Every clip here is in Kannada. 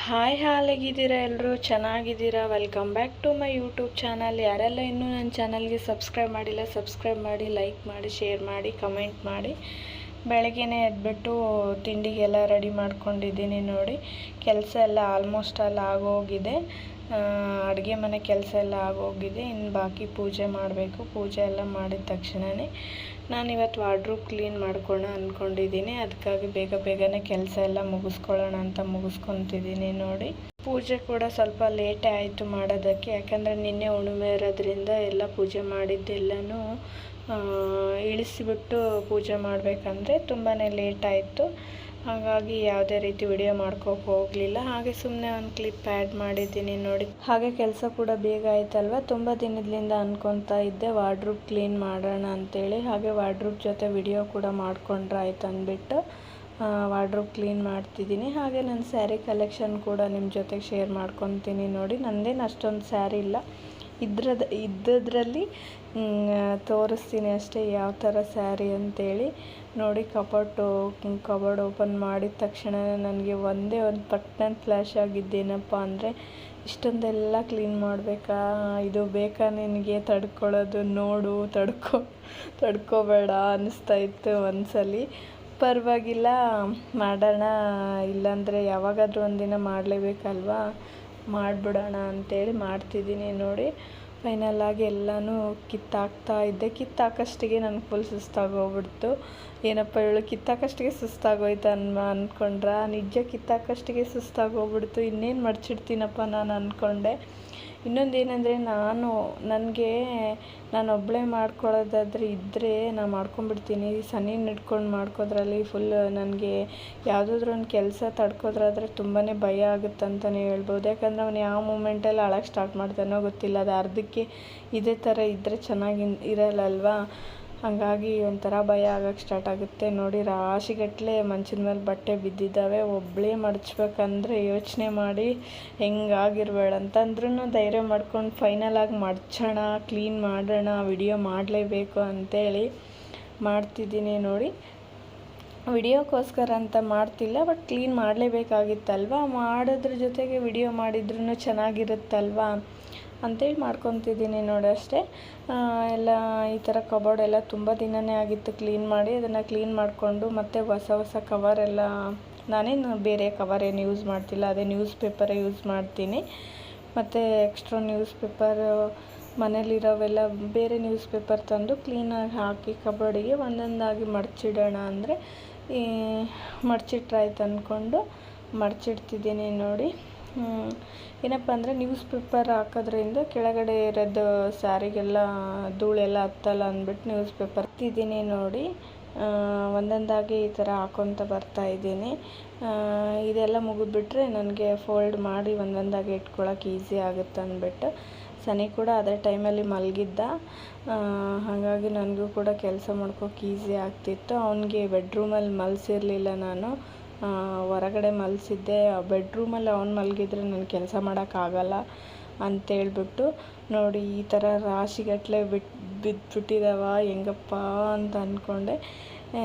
ಹಾಯ್ ಹೇಗಿದ್ದೀರಾ ಎಲ್ಲರೂ ಚೆನ್ನಾಗಿದ್ದೀರಾ? Welcome back to my YouTube channel. ಯಾರೆಲ್ಲ ಇನ್ನೂ ನನ್ನ ಚಾನಲ್ಗೆ ಸಬ್ಸ್ಕ್ರೈಬ್ ಮಾಡಿಲ್ಲ ಸಬ್ಸ್ಕ್ರೈಬ್ ಮಾಡಿ, ಲೈಕ್ ಮಾಡಿ, ಶೇರ್ ಮಾಡಿ, ಕಮೆಂಟ್ ಮಾಡಿ. ಬೆಳಗ್ಗೆನೇ ಎದ್ಬಿಟ್ಟು ತಿಂಡಿಗೆಲ್ಲ ರೆಡಿ ಮಾಡ್ಕೊಂಡಿದ್ದೀನಿ ನೋಡಿ. ಕೆಲಸ ಎಲ್ಲ ಆಲ್ಮೋಸ್ಟ್ ಎಲ್ಲ ಆಗೋಗಿದೆ. ಅಡುಗೆ ಮನೆ ಕೆಲಸ ಎಲ್ಲ ಆಗೋಗಿದೆ. ಇನ್ನು ಬಾಕಿ ಪೂಜೆ ಮಾಡಬೇಕು. ಪೂಜೆ ಎಲ್ಲ ಮಾಡಿದ ತಕ್ಷಣವೇ ನಾನಿವತ್ತು ವಾರ್ಡ್ರೋಬ್ ಕ್ಲೀನ್ ಮಾಡ್ಕೊಳ್ಳೋಣ ಅಂದ್ಕೊಂಡಿದ್ದೀನಿ. ಅದಕ್ಕಾಗಿ ಬೇಗನೆ ಕೆಲಸ ಎಲ್ಲ ಮುಗಿಸ್ಕೊಳ್ಳೋಣ ಅಂತ ಮುಗಿಸ್ಕೊತಿದ್ದೀನಿ ನೋಡಿ. ಪೂಜೆ ಕೂಡ ಸ್ವಲ್ಪ ಲೇಟೇ ಆಯಿತು ಮಾಡೋದಕ್ಕೆ, ಯಾಕಂದರೆ ನಿನ್ನೆ ಹುಣ್ಣಿಮೆ ಇರೋದ್ರಿಂದ ಎಲ್ಲ ಪೂಜೆ ಮಾಡಿದ್ದೆಲ್ಲನೂ ಇಳಿಸಿಬಿಟ್ಟು ಪೂಜೆ ಮಾಡಬೇಕಂದ್ರೆ ತುಂಬಾ ಲೇಟ್ ಆಯಿತು. ಹಾಗಾಗಿ ಯಾವುದೇ ರೀತಿ ವಿಡಿಯೋ ಮಾಡ್ಕೋಕೆ ಹೋಗಲಿಲ್ಲ. ಹಾಗೆ ಸುಮ್ಮನೆ ಒಂದು ಕ್ಲಿಪ್ ಆ್ಯಡ್ ಮಾಡಿದ್ದೀನಿ ನೋಡಿ. ಹಾಗೆ ಕೆಲಸ ಕೂಡ ಬೇಗ ಆಯ್ತಲ್ವ. ತುಂಬ ದಿನದಿಂದ ಅನ್ಕೊತಾ ಇದ್ದೆ ವಾರ್ಡ್ರೋಬ್ ಕ್ಲೀನ್ ಮಾಡೋಣ ಅಂತೇಳಿ. ಹಾಗೆ ವಾರ್ಡ್ರೋಬ್ ಜೊತೆ ವಿಡಿಯೋ ಕೂಡ ಮಾಡ್ಕೊಂಡ್ರೆ ಆಯ್ತು ಅಂದ್ಬಿಟ್ಟು ವಾರ್ಡ್ರೋಬ್ ಕ್ಲೀನ್ ಮಾಡ್ತಿದ್ದೀನಿ. ಹಾಗೆ ನನ್ನ ಸ್ಯಾರಿ ಕಲೆಕ್ಷನ್ ಕೂಡ ನಿಮ್ಮ ಜೊತೆಗೆ ಶೇರ್ ಮಾಡ್ಕೊತೀನಿ ನೋಡಿ. ನಂದೇನು ಅಷ್ಟೊಂದು ಸ್ಯಾರಿ ಇಲ್ಲ, ಇದ್ದದ್ರಲ್ಲಿ ತೋರಿಸ್ತೀನಿ ಅಷ್ಟೇ ಯಾವ ಥರ ಸ್ಯಾರಿ ಅಂತೇಳಿ ನೋಡಿ. ಕಬೋರ್ಡ್ ಓಪನ್ ಮಾಡಿದ ತಕ್ಷಣ ನನಗೆ ಒಂದೇ ಒಂದು ಪಟ್ನ ಫ್ಲ್ಯಾಶ್ ಆಗಿದ್ದೇನಪ್ಪ ಅಂದರೆ, ಇಷ್ಟೊಂದೆಲ್ಲ ಕ್ಲೀನ್ ಮಾಡಬೇಕಾ, ಇದು ಬೇಕಾ ನಿನಗೆ ತಡ್ಕೊಳ್ಳೋದು, ನೋಡು ತಡ್ಕೋಬೇಡ ಅನ್ನಿಸ್ತಾ ಇತ್ತು ಒಂದ್ಸಲಿ. ಪರವಾಗಿಲ್ಲ ಮಾಡೋಣ, ಇಲ್ಲಾಂದರೆ ಯಾವಾಗಾದರೂ ಒಂದಿನ ಮಾಡಲೇಬೇಕಲ್ವಾ, ಮಾಡಿಬಿಡೋಣ ಅಂತೇಳಿ ಮಾಡ್ತಿದ್ದೀನಿ ನೋಡಿ. ಫೈನಲಾಗಿ ಎಲ್ಲನೂ ಕಿತ್ತಾಕ್ತಾ ಇದ್ದೆ. ಕಿತ್ತಾಕಷ್ಟಿಗೆ ನನಗೆ ಫುಲ್ ಸುಸ್ತಾಗೋಗ್ಬಿಡ್ತು. ಏನಪ್ಪ ಇವಳು ಕಿತ್ತಾಕಷ್ಟಿಗೆ ಸುಸ್ತಾಗೋಯ್ತು ಅಂದ್ಕೊಂಡ್ರೆ ನಿಜ ಕಿತ್ತಾಕಷ್ಟಿಗೆ ಸುಸ್ತಾಗೋಗ್ಬಿಡ್ತು. ಇನ್ನೇನು ಮಡ್ಚಿಡ್ತೀನಪ್ಪ ನಾನು ಅಂದ್ಕೊಂಡೆ. ಇನ್ನೊಂದು ಏನಂದರೆ, ನಾನೊಬ್ಬಳೇ ಮಾಡ್ಕೊಳ್ಳೋದಾದರೆ ಇದ್ದರೆ ನಾನು ಮಾಡ್ಕೊಂಬಿಡ್ತೀನಿ. ಸನಿ ಹಿಡ್ಕೊಂಡು ಮಾಡ್ಕೋದ್ರಲ್ಲಿ ಫುಲ್ ನನಗೆ ಯಾವುದಾದ್ರೂ ಒಂದು ಕೆಲಸ ತಡ್ಕೋದ್ರಾದರೆ ತುಂಬಾ ಭಯ ಆಗುತ್ತಂತಲೇ ಹೇಳ್ಬೋದು. ಯಾಕಂದರೆ ಅವನು ಯಾವ ಮೂಮೆಂಟಲ್ಲಿ ಅಳಕ್ಕೆ ಸ್ಟಾರ್ಟ್ ಮಾಡ್ತಾನೋ ಗೊತ್ತಿಲ್ಲ. ಅದು ಅರ್ಧಕ್ಕೆ ಇದೇ ಥರ ಇದ್ದರೆ ಚೆನ್ನಾಗಿ ಇರಲ್ಲಲ್ವಾ. ಹಾಗಾಗಿ ಒಂಥರ ಭಯ ಆಗೋಕ್ಕೆ ಸ್ಟಾರ್ಟ್ ಆಗುತ್ತೆ ನೋಡಿ. ರಾಶಿಗಟ್ಟಲೆ ಮಂಚದ ಮೇಲೆ ಬಟ್ಟೆ ಬಿದ್ದಿದ್ದಾವೆ. ಒಬ್ಬಳೇ ಮಡಚ್ಬೇಕಂದ್ರೆ ಯೋಚನೆ ಮಾಡಿ ಹೆಂಗಾಗಿರ್ಬೇಡ ಅಂತಂದ್ರೂ ಧೈರ್ಯ ಮಾಡ್ಕೊಂಡು ಫೈನಲಾಗಿ ಮಡ್ಚೋಣ, ಕ್ಲೀನ್ ಮಾಡೋಣ, ವಿಡಿಯೋ ಮಾಡಲೇಬೇಕು ಅಂತೇಳಿ ಮಾಡ್ತಿದ್ದೀನಿ ನೋಡಿ. ವಿಡಿಯೋಕ್ಕೋಸ್ಕರ ಅಂತ ಮಾಡ್ತಿಲ್ಲ, ಬಟ್ ಕ್ಲೀನ್ ಮಾಡಲೇಬೇಕಾಗಿತ್ತಲ್ವ. ಮಾಡೋದ್ರ ಜೊತೆಗೆ ವಿಡಿಯೋ ಮಾಡಿದ್ರೂ ಚೆನ್ನಾಗಿರುತ್ತಲ್ವ ಅಂತೇಳಿ ಮಾಡ್ಕೊತಿದ್ದೀನಿ ನೋಡಿ ಅಷ್ಟೇ. ಎಲ್ಲ ಈ ಥರ ಕಬೋರ್ಡ್ ಎಲ್ಲ ತುಂಬ ದಿನವೇ ಆಗಿತ್ತು ಕ್ಲೀನ್ ಮಾಡಿ. ಅದನ್ನು ಕ್ಲೀನ್ ಮಾಡಿಕೊಂಡು ಮತ್ತೆ ಹೊಸ ಕವರೆಲ್ಲ, ನಾನೇನು ಬೇರೆ ಕವರ್ ಏನು ಯೂಸ್ ಮಾಡ್ತಿಲ್ಲ, ಅದೇ ನ್ಯೂಸ್ ಪೇಪರೇ ಯೂಸ್ ಮಾಡ್ತೀನಿ. ಮತ್ತು ಎಕ್ಸ್ಟ್ರಾ ನ್ಯೂಸ್ ಪೇಪರ್ ಮನೇಲಿರೋವೆಲ್ಲ ಬೇರೆ ನ್ಯೂಸ್ ಪೇಪರ್ ತಂದು ಕ್ಲೀನಾಗಿ ಹಾಕಿ ಕಬೋರ್ಡಿಗೆ ಒಂದೊಂದಾಗಿ ಮಡಚಿಡೋಣ ಅಂದರೆ ಮಡಚಿಟ್ರಾಯ್ತು ಅಂದ್ಕೊಂಡು ಮಡಚಿಡ್ತಿದ್ದೀನಿ ನೋಡಿ. ಏನಪ್ಪ ಅಂದರೆ ನ್ಯೂಸ್ ಪೇಪರ್ ಹಾಕೋದ್ರಿಂದ ಕೆಳಗಡೆ ಇರೋದು ಸ್ಯಾರಿಗೆಲ್ಲ ಧೂಳೆಲ್ಲ ಹತ್ತಲ್ಲ ಅಂದ್ಬಿಟ್ಟು ನ್ಯೂಸ್ ಪೇಪರ್ ಹಾಕ್ತಿದ್ದೀನಿ ನೋಡಿ. ಒಂದೊಂದಾಗಿ ಈ ಥರ ಹಾಕ್ಕೊತ ಬರ್ತಾಯಿದ್ದೀನಿ. ಇದೆಲ್ಲ ಮುಗಿದ್ಬಿಟ್ರೆ ನನಗೆ ಫೋಲ್ಡ್ ಮಾಡಿ ಒಂದೊಂದಾಗಿ ಇಟ್ಕೊಳ್ಳೋಕೆ ಈಸಿ ಆಗುತ್ತೆ ಅಂದ್ಬಿಟ್ಟು. ಸನಿ ಕೂಡ ಅದೇ ಟೈಮಲ್ಲಿ ಮಲಗಿದ್ದ. ಹಾಗಾಗಿ ನನಗೂ ಕೂಡ ಕೆಲಸ ಮಾಡ್ಕೋಕೆ ಈಸಿ ಆಗ್ತಿತ್ತು. ಅವನಿಗೆ ಬೆಡ್ರೂಮಲ್ಲಿ ಮಲಸಿರಲಿಲ್ಲ, ನಾನು ಹೊರಗಡೆ ಮಲಸಿದ್ದೆ. ಬೆಡ್ರೂಮಲ್ಲಿ ಅವ್ನು ಮಲಗಿದ್ರೆ ನಾನು ಕೆಲಸ ಮಾಡೋಕ್ಕಾಗಲ್ಲ ಅಂತೇಳ್ಬಿಟ್ಟು ನೋಡಿ. ಈ ಥರ ರಾಶಿಗಟ್ಟಲೆ ಬಿದ್ದುಬಿಟ್ಟಿದ್ದಾವ, ಹೆಂಗಪ್ಪ ಅಂತ ಅಂದ್ಕೊಂಡೆ.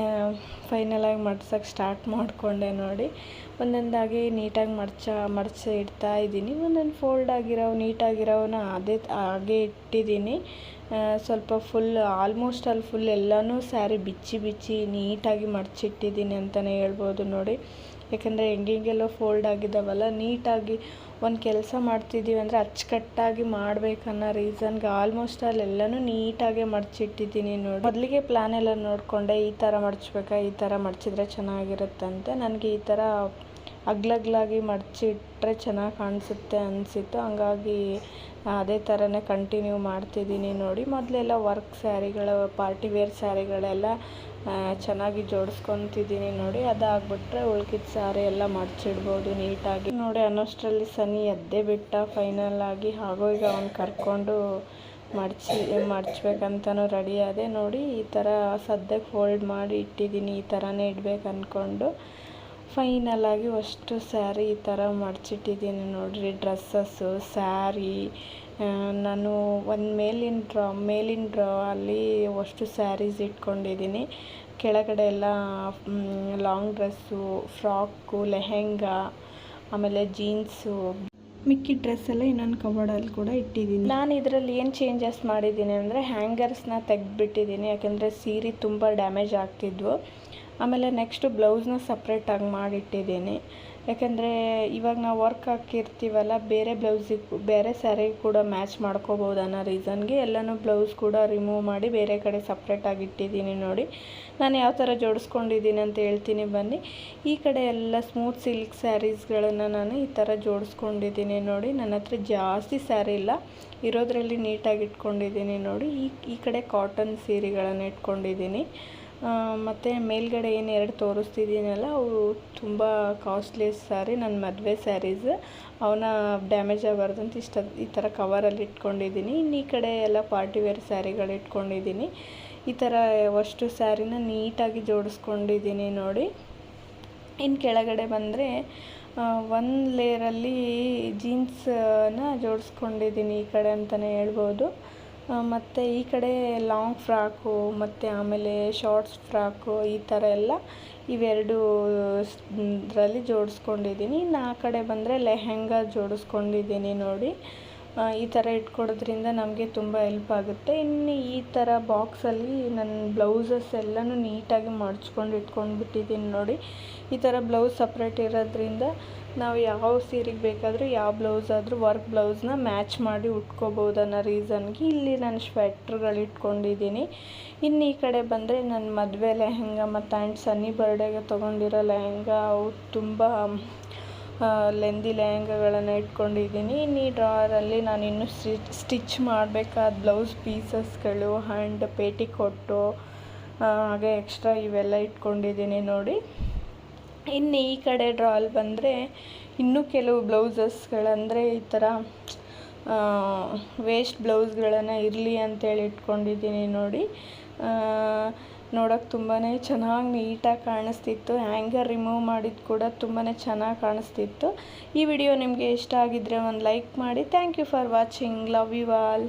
ಫೈನಲಾಗಿ ಮಡ್ಸೋಕ್ಕೆ ಸ್ಟಾರ್ಟ್ ಮಾಡಿಕೊಂಡೆ ನೋಡಿ. ಒಂದೊಂದಾಗಿ ನೀಟಾಗಿ ಮಡ್ಚಿ ಇಡ್ತಾ ಇದ್ದೀನಿ. ಒಂದೊಂದು ಫೋಲ್ಡ್ ನೀಟಾಗಿರೋವನ್ನ ಹಾಗೆ ಇಟ್ಟಿದ್ದೀನಿ. ಸ್ವಲ್ಪ ಫುಲ್ ಆಲ್ಮೋಸ್ಟ್ ಅಲ್ಲಿ ಫುಲ್ ಎಲ್ಲನೂ ಸ್ಯಾರಿ ಬಿಚ್ಚಿ ನೀಟಾಗಿ ಮಡ್ಚಿಟ್ಟಿದ್ದೀನಿ ಅಂತಲೇ ಹೇಳ್ಬೋದು ನೋಡಿ. ಯಾಕಂದರೆ ಹೆಂಗೆಲ್ಲೋ ಫೋಲ್ಡ್ ಆಗಿದ್ದಾವಲ್ಲ, ನೀಟಾಗಿ ಒಂದು ಕೆಲಸ ಮಾಡ್ತಿದ್ದೀವಿ ಅಂದರೆ ಅಚ್ಚುಕಟ್ಟಾಗಿ ಮಾಡಬೇಕನ್ನೋ ರೀಸನ್ಗೆ ಆಲ್ಮೋಸ್ಟ್ ಅಲ್ಲೆಲ್ಲನೂ ನೀಟಾಗೆ ಮಡ್ಚಿಟ್ಟಿದ್ದೀನಿ ನೋಡಿ. ಮೊದಲಿಗೆ ಪ್ಲ್ಯಾನ್ ಎಲ್ಲ ನೋಡಿಕೊಂಡೆ, ಈ ಥರ ಮಡ್ಚಬೇಕಾ, ಈ ಥರ ಮಡ್ಚಿದ್ರೆ ಚೆನ್ನಾಗಿರುತ್ತಂತೆ. ನನಗೆ ಈ ಥರ ಅಗ್ಲಗ್ಲಾಗಿ ಮಡ್ಚಿಟ್ರೆ ಚೆನ್ನಾಗಿ ಕಾಣಿಸುತ್ತೆ ಅನಿಸಿತ್ತು. ಹಂಗಾಗಿ ಅದೇ ಥರನೇ ಕಂಟಿನ್ಯೂ ಮಾಡ್ತಿದ್ದೀನಿ ನೋಡಿ. ಮೊದಲೆಲ್ಲ ವರ್ಕ್ ಸ್ಯಾರಿಗಳು, ಪಾರ್ಟಿ ವೇರ್ ಸ್ಯಾರಿಗಳೆಲ್ಲ ಚೆನ್ನಾಗಿ ಜೋಡಿಸ್ಕೊತಿದ್ದೀನಿ ನೋಡಿ. ಅದಾಗ್ಬಿಟ್ರೆ ಉಳ್ಕಿದ ಸ್ಯಾರಿ ಎಲ್ಲ ಮಡ್ಚಿಡ್ಬೋದು ನೀಟಾಗಿ ನೋಡಿ. ಅನ್ನೋಷ್ಟರಲ್ಲಿ ಸನಿ ಎದ್ದೇ ಬಿಟ್ಟ ಫೈನಲಾಗಿ. ಹಾಗೂ ಈಗ ಅವ್ನು ಕರ್ಕೊಂಡು ಮಡ್ಚ್ಬೇಕಂತನೂ ರೆಡಿ ಆದೆ ನೋಡಿ. ಈ ಥರ ಸದ್ಯಕ್ಕೆ ಫೋಲ್ಡ್ ಮಾಡಿ ಇಟ್ಟಿದ್ದೀನಿ, ಈ ಥರನೇ ಇಡಬೇಕು ಅಂದ್ಕೊಂಡು. ಫೈನಲಾಗಿ ಅಷ್ಟು ಸ್ಯಾರಿ ಈ ಥರ ಮಡ್ಚಿಟ್ಟಿದ್ದೀನಿ ನೋಡಿರಿ. ಡ್ರೆಸ್ಸಸ್ಸು, ಸ್ಯಾರಿ, ನಾನು ಒಂದು ಮೇಲಿನ ಡ್ರಾ ಅಲ್ಲಿ ಅಷ್ಟು ಸ್ಯಾರೀಸ್ ಇಟ್ಕೊಂಡಿದ್ದೀನಿ. ಕೆಳಗಡೆ ಎಲ್ಲ ಲಾಂಗ್ ಡ್ರೆಸ್ಸು, ಫ್ರಾಕು, ಲೆಹೆಂಗಾ, ಆಮೇಲೆ ಜೀನ್ಸು, ಮಿಕ್ಕಿ ಡ್ರೆಸ್ ಎಲ್ಲ ಇನ್ನೊಂದು ಕಬೋರ್ಡಲ್ಲಿ ಕೂಡ ಇಟ್ಟಿದ್ದೀನಿ. ನಾನು ಇದರಲ್ಲಿ ಏನು ಚೇಂಜಸ್ ಮಾಡಿದ್ದೀನಿ ಅಂದರೆ ಹ್ಯಾಂಗರ್ಸ್ನ ತೆಗೆದುಬಿಟ್ಟಿದ್ದೀನಿ, ಯಾಕೆಂದರೆ ಸೀರೆ ತುಂಬ ಡ್ಯಾಮೇಜ್ ಆಗ್ತಿದ್ವು. ಆಮೇಲೆ ನೆಕ್ಸ್ಟು ಬ್ಲೌಸ್ನ ಸಪ್ರೇಟಾಗಿ ಮಾಡಿಟ್ಟಿದ್ದೀನಿ, ಯಾಕೆಂದರೆ ಇವಾಗ ನಾವು ವರ್ಕ್ ಹಾಕಿರ್ತೀವಲ್ಲ, ಬೇರೆ ಬ್ಲೌಸಿಗೆ ಬೇರೆ ಸ್ಯಾರಿಗೆ ಕೂಡ ಮ್ಯಾಚ್ ಮಾಡ್ಕೋಬೋದು ಅನ್ನೋ ರೀಸನ್ಗೆ ಎಲ್ಲನೂ ಬ್ಲೌಸ್ ಕೂಡ ರಿಮೂವ್ ಮಾಡಿ ಬೇರೆ ಕಡೆ ಸಪ್ರೇಟಾಗಿ ಇಟ್ಟಿದ್ದೀನಿ. ನೋಡಿ ನಾನು ಯಾವ ಥರ ಜೋಡಿಸ್ಕೊಂಡಿದ್ದೀನಿ ಅಂತ ಹೇಳ್ತೀನಿ ಬನ್ನಿ. ಈ ಕಡೆ ಎಲ್ಲ ಸ್ಮೂತ್ ಸಿಲ್ಕ್ ಸ್ಯಾರೀಸ್ಗಳನ್ನು ನಾನು ಈ ಥರ ಜೋಡಿಸ್ಕೊಂಡಿದ್ದೀನಿ. ನೋಡಿ ನನ್ನ ಹತ್ರ ಜಾಸ್ತಿ ಸ್ಯಾರಿ ಇಲ್ಲ, ಇರೋದ್ರಲ್ಲಿ ನೀಟಾಗಿ ಇಟ್ಕೊಂಡಿದ್ದೀನಿ. ನೋಡಿ ಈ ಕಡೆ ಕಾಟನ್ ಸೀರೆಗಳನ್ನು ಇಟ್ಕೊಂಡಿದ್ದೀನಿ. ಮತ್ತು ಮೇಲ್ಗಡೆ ಏನು 2 ತೋರಿಸ್ತಿದ್ದೀನಲ್ಲ ಅವು ತುಂಬ ಕಾಸ್ಟ್ಲಿ ಸ್ಯಾರಿ, ನನ್ನ ಮದುವೆ ಸ್ಯಾರೀಸ್. ಅವನ್ನ ಡ್ಯಾಮೇಜ್ ಆಗಬಾರ್ದು ಅಂತ ಈ ಥರ ಕವರಲ್ಲಿ ಇಟ್ಕೊಂಡಿದ್ದೀನಿ. ಇನ್ನು ಈ ಕಡೆ ಎಲ್ಲ ಪಾರ್ಟಿವೇರ್ ಸ್ಯಾರಿಗಳು ಇಟ್ಕೊಂಡಿದ್ದೀನಿ. ಈ ಥರ ಅಷ್ಟು ಸ್ಯಾರಿನ ನೀಟಾಗಿ ಜೋಡಿಸ್ಕೊಂಡಿದ್ದೀನಿ. ನೋಡಿ ಇನ್ನು ಕೆಳಗಡೆ ಬಂದರೆ ಒಂದು ಲೇಯರಲ್ಲಿ ಜೀನ್ಸನ್ನ ಜೋಡಿಸ್ಕೊಂಡಿದ್ದೀನಿ ಈ ಕಡೆ ಅಂತಲೇ ಹೇಳ್ಬೋದು. ಮತ್ತು ಈ ಕಡೆ ಲಾಂಗ್ ಫ್ರಾಕು ಮತ್ತು ಆಮೇಲೆ ಶಾರ್ಟ್ಸ್ ಫ್ರಾಕು ಈ ಥರ ಎಲ್ಲ ಇವೆರಡು ಇದರಲ್ಲಿ ಜೋಡಿಸ್ಕೊಂಡಿದ್ದೀನಿ. ಇನ್ನು ಆ ಕಡೆ ಬಂದರೆ ಲೆಹೆಂಗಾ ಜೋಡಿಸ್ಕೊಂಡಿದ್ದೀನಿ. ನೋಡಿ ಈ ಥರ ಇಟ್ಕೊಡೋದ್ರಿಂದ ನಮಗೆ ತುಂಬ ಹೆಲ್ಪ್ ಆಗುತ್ತೆ. ಇನ್ನು ಈ ಥರ ಬಾಕ್ಸಲ್ಲಿ ನನ್ನ ಬ್ಲೌಸಸ್ ಎಲ್ಲನೂ ನೀಟಾಗಿ ಮಡ್ಚ್ಕೊಂಡು ಇಟ್ಕೊಂಡ್ಬಿಟ್ಟಿದ್ದೀನಿ. ನೋಡಿ ಈ ಥರ ಬ್ಲೌಸ್ ಸಪ್ರೇಟ್ ಇರೋದ್ರಿಂದ ನಾವು ಯಾವ ಸೀರೆಗೆ ಬೇಕಾದರೂ ಯಾವ ಬ್ಲೌಸ್ ಆದರೂ ವರ್ಕ್ ಬ್ಲೌಸ್ನ ಮ್ಯಾಚ್ ಮಾಡಿ ಉಟ್ಕೋಬೋದು ಅನ್ನೋ ರೀಸನ್ಗೆ ಇಲ್ಲಿ ನಾನು ಸ್ವೆಟ್ರ್ಗಳು ಇಟ್ಕೊಂಡಿದ್ದೀನಿ. ಇನ್ನು ಈ ಕಡೆ ಬಂದರೆ ನನ್ನ ಮದುವೆ ಲೆಹೆಂಗಾ ಮತ್ತು ಆ್ಯಂಡ್ ಸನ್ನಿ ಬರ್ಡೇಗೆ ತೊಗೊಂಡಿರೋ ಲೆಹೆಂಗಾ, ಅವು ತುಂಬ ಲೆಂದಿ ಲೆಹೆಂಗಾಗಳನ್ನು ಇಟ್ಕೊಂಡಿದ್ದೀನಿ. ಇನ್ನು ಈ ಡ್ರಾರಲ್ಲಿ ನಾನು ಇನ್ನೂ ಸ್ಟಿಚ್ ಮಾಡಬೇಕಾದ ಬ್ಲೌಸ್ ಪೀಸಸ್ಗಳು ಆ್ಯಂಡ್ ಪೇಟಿಕೋಟು ಹಾಗೆ ಎಕ್ಸ್ಟ್ರಾ ಇವೆಲ್ಲ ಇಟ್ಕೊಂಡಿದ್ದೀನಿ. ನೋಡಿ ಇನ್ನು ಈ ಕಡೆ ಡ್ರಾಲ್ ಬಂದರೆ ಇನ್ನೂ ಕೆಲವು ಬ್ಲೌಸಸ್ಗಳಂದರೆ ಈ ಥರ ವೇಸ್ಟ್ ಬ್ಲೌಸ್ಗಳನ್ನು ಇರಲಿ ಅಂತೇಳಿ ಇಟ್ಕೊಂಡಿದ್ದೀನಿ. ನೋಡಿ ನೋಡೋಕ್ಕೆ ತುಂಬಾ ಚೆನ್ನಾಗಿ ನೀಟಾಗಿ ಕಾಣಿಸ್ತಿತ್ತು. ಹ್ಯಾಂಗರ್ ರಿಮೂವ್ ಮಾಡಿದ್ದು ಕೂಡ ತುಂಬಾ ಚೆನ್ನಾಗಿ ಕಾಣಿಸ್ತಿತ್ತು. ಈ ವಿಡಿಯೋ ನಿಮಗೆ ಇಷ್ಟ ಆಗಿದ್ದರೆ ಒಂದು ಲೈಕ್ ಮಾಡಿ. Thank you for watching. Love you all.